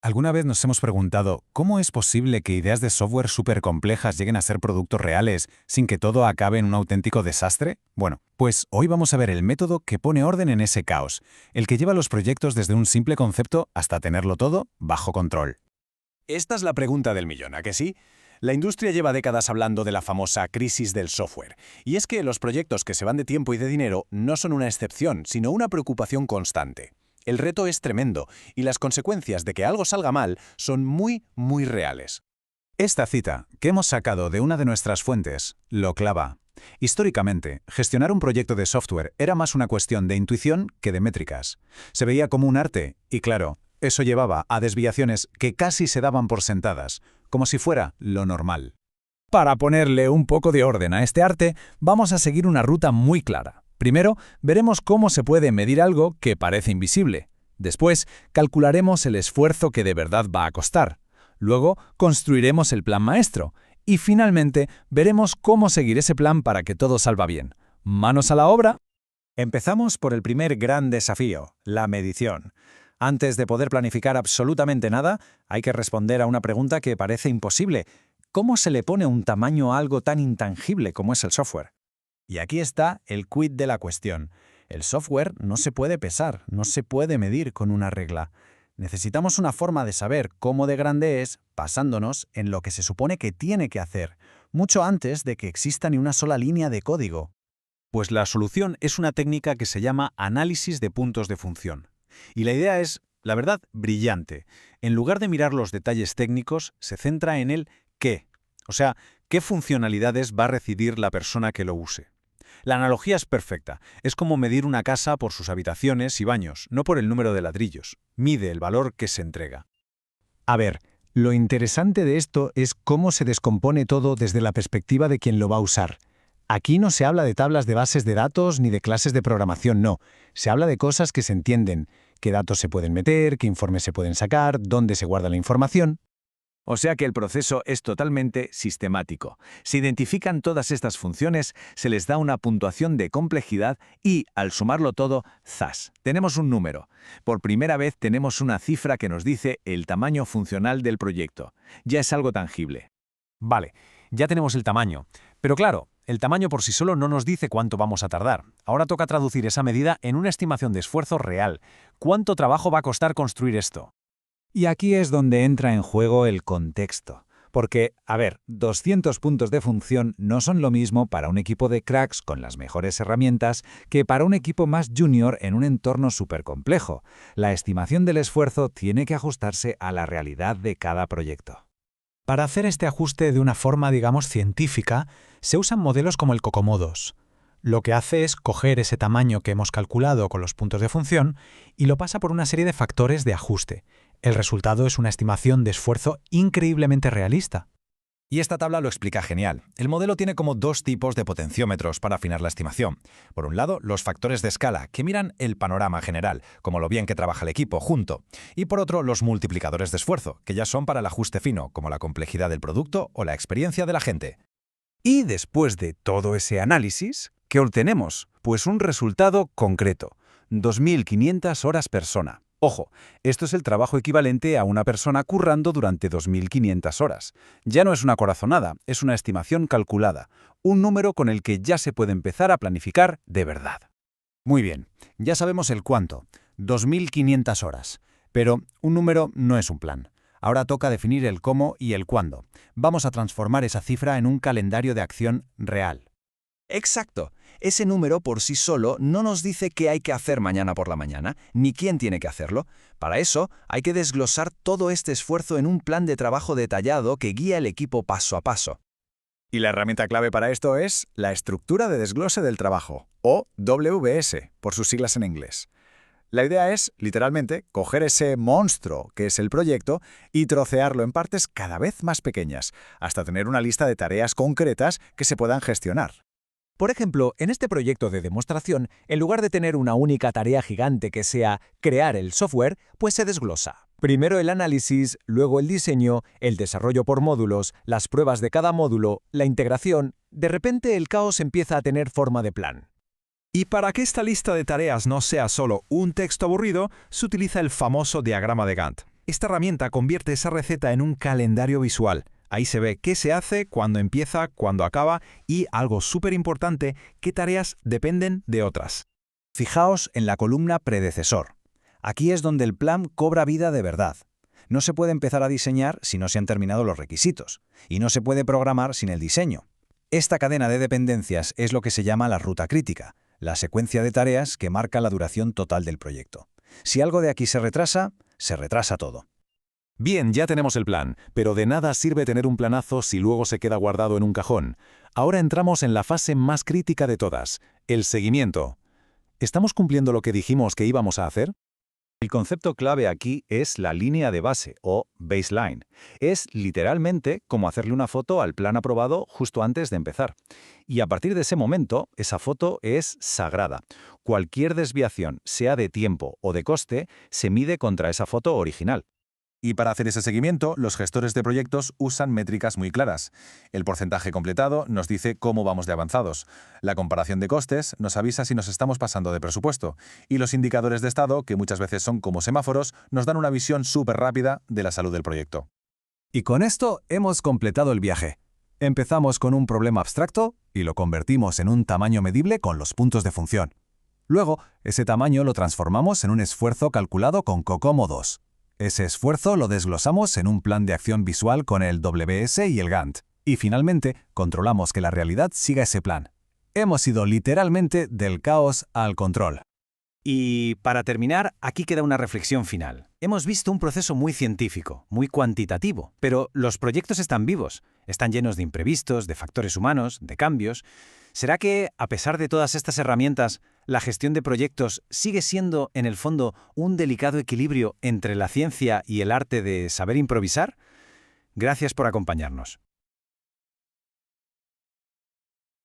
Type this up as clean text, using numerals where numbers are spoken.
¿Alguna vez nos hemos preguntado cómo es posible que ideas de software súper complejas lleguen a ser productos reales sin que todo acabe en un auténtico desastre? Bueno, pues hoy vamos a ver el método que pone orden en ese caos, el que lleva los proyectos desde un simple concepto hasta tenerlo todo bajo control. Esta es la pregunta del millón, ¿a que sí? La industria lleva décadas hablando de la famosa crisis del software. Y es que los proyectos que se van de tiempo y de dinero no son una excepción, sino una preocupación constante. El reto es tremendo y las consecuencias de que algo salga mal son muy reales. Esta cita, que hemos sacado de una de nuestras fuentes, lo clava. Históricamente, gestionar un proyecto de software era más una cuestión de intuición que de métricas. Se veía como un arte, y claro, eso llevaba a desviaciones que casi se daban por sentadas, como si fuera lo normal. Para ponerle un poco de orden a este arte, vamos a seguir una ruta muy clara. Primero, veremos cómo se puede medir algo que parece invisible. Después, calcularemos el esfuerzo que de verdad va a costar. Luego, construiremos el plan maestro. Y finalmente, veremos cómo seguir ese plan para que todo salga bien. ¿Manos a la obra? Empezamos por el primer gran desafío, la medición. Antes de poder planificar absolutamente nada, hay que responder a una pregunta que parece imposible. ¿Cómo se le pone un tamaño a algo tan intangible como es el software? Y aquí está el quid de la cuestión. El software no se puede pesar, no se puede medir con una regla. Necesitamos una forma de saber cómo de grande es, basándonos en lo que se supone que tiene que hacer, mucho antes de que exista ni una sola línea de código. Pues la solución es una técnica que se llama análisis de puntos de función. Y la idea es, la verdad, brillante. En lugar de mirar los detalles técnicos, se centra en el qué. O sea, qué funcionalidades va a recibir la persona que lo use. La analogía es perfecta. Es como medir una casa por sus habitaciones y baños, no por el número de ladrillos. Mide el valor que se entrega. A ver, lo interesante de esto es cómo se descompone todo desde la perspectiva de quien lo va a usar. Aquí no se habla de tablas de bases de datos ni de clases de programación, no. Se habla de cosas que se entienden, qué datos se pueden meter, qué informes se pueden sacar, dónde se guarda la información. O sea que el proceso es totalmente sistemático. Se identifican todas estas funciones, se les da una puntuación de complejidad y, al sumarlo todo, ¡zas! Tenemos un número. Por primera vez tenemos una cifra que nos dice el tamaño funcional del proyecto. Ya es algo tangible. Vale, ya tenemos el tamaño. Pero claro, el tamaño por sí solo no nos dice cuánto vamos a tardar. Ahora toca traducir esa medida en una estimación de esfuerzo real. ¿Cuánto trabajo va a costar construir esto? Y aquí es donde entra en juego el contexto. Porque, 200 puntos de función no son lo mismo para un equipo de cracks con las mejores herramientas que para un equipo más junior en un entorno súper complejo. La estimación del esfuerzo tiene que ajustarse a la realidad de cada proyecto. Para hacer este ajuste de una forma, digamos, científica, se usan modelos como el Cocomodos. Lo que hace es coger ese tamaño que hemos calculado con los puntos de función y lo pasa por una serie de factores de ajuste. El resultado es una estimación de esfuerzo increíblemente realista. Y esta tabla lo explica genial. El modelo tiene como dos tipos de potenciómetros para afinar la estimación. Por un lado, los factores de escala, que miran el panorama general, como lo bien que trabaja el equipo junto. Y por otro, los multiplicadores de esfuerzo, que ya son para el ajuste fino, como la complejidad del producto o la experiencia de la gente. Y después de todo ese análisis, ¿qué obtenemos? Pues un resultado concreto. 2.500 horas persona. Ojo, esto es el trabajo equivalente a una persona currando durante 2.500 horas. Ya no es una corazonada, es una estimación calculada. Un número con el que ya se puede empezar a planificar de verdad. Muy bien, ya sabemos el cuánto, 2.500 horas. Pero un número no es un plan. Ahora toca definir el cómo y el cuándo. Vamos a transformar esa cifra en un calendario de acción real. Exacto. Ese número por sí solo no nos dice qué hay que hacer mañana por la mañana, ni quién tiene que hacerlo. Para eso, hay que desglosar todo este esfuerzo en un plan de trabajo detallado que guía el equipo paso a paso. Y la herramienta clave para esto es la estructura de desglose del trabajo, o WBS, por sus siglas en inglés. La idea es, literalmente, coger ese monstruo que es el proyecto y trocearlo en partes cada vez más pequeñas, hasta tener una lista de tareas concretas que se puedan gestionar. Por ejemplo, en este proyecto de demostración, en lugar de tener una única tarea gigante que sea crear el software, pues se desglosa. Primero el análisis, luego el diseño, el desarrollo por módulos, las pruebas de cada módulo, la integración. De repente el caos empieza a tener forma de plan. Y para que esta lista de tareas no sea solo un texto aburrido, se utiliza el famoso diagrama de Gantt. Esta herramienta convierte esa receta en un calendario visual. Ahí se ve qué se hace, cuándo empieza, cuándo acaba y, algo súper importante, qué tareas dependen de otras. Fijaos en la columna predecesor. Aquí es donde el plan cobra vida de verdad. No se puede empezar a diseñar si no se han terminado los requisitos, y no se puede programar sin el diseño. Esta cadena de dependencias es lo que se llama la ruta crítica, la secuencia de tareas que marca la duración total del proyecto. Si algo de aquí se retrasa todo. Bien, ya tenemos el plan, pero de nada sirve tener un planazo si luego se queda guardado en un cajón. Ahora entramos en la fase más crítica de todas, el seguimiento. ¿Estamos cumpliendo lo que dijimos que íbamos a hacer? El concepto clave aquí es la línea de base, o baseline. Es literalmente como hacerle una foto al plan aprobado justo antes de empezar. Y a partir de ese momento, esa foto es sagrada. Cualquier desviación, sea de tiempo o de coste, se mide contra esa foto original. Y para hacer ese seguimiento, los gestores de proyectos usan métricas muy claras. El porcentaje completado nos dice cómo vamos de avanzados. La comparación de costes nos avisa si nos estamos pasando de presupuesto. Y los indicadores de estado, que muchas veces son como semáforos, nos dan una visión súper rápida de la salud del proyecto. Y con esto hemos completado el viaje. Empezamos con un problema abstracto y lo convertimos en un tamaño medible con los puntos de función. Luego, ese tamaño lo transformamos en un esfuerzo calculado con COCOMO 2. Ese esfuerzo lo desglosamos en un plan de acción visual con el WS y el Gantt. Y finalmente, controlamos que la realidad siga ese plan. Hemos ido literalmente del caos al control. Y para terminar, aquí queda una reflexión final. Hemos visto un proceso muy científico, muy cuantitativo, pero los proyectos están vivos, están llenos de imprevistos, de factores humanos, de cambios. ¿Será que, a pesar de todas estas herramientas, la gestión de proyectos sigue siendo, en el fondo, un delicado equilibrio entre la ciencia y el arte de saber improvisar? Gracias por acompañarnos.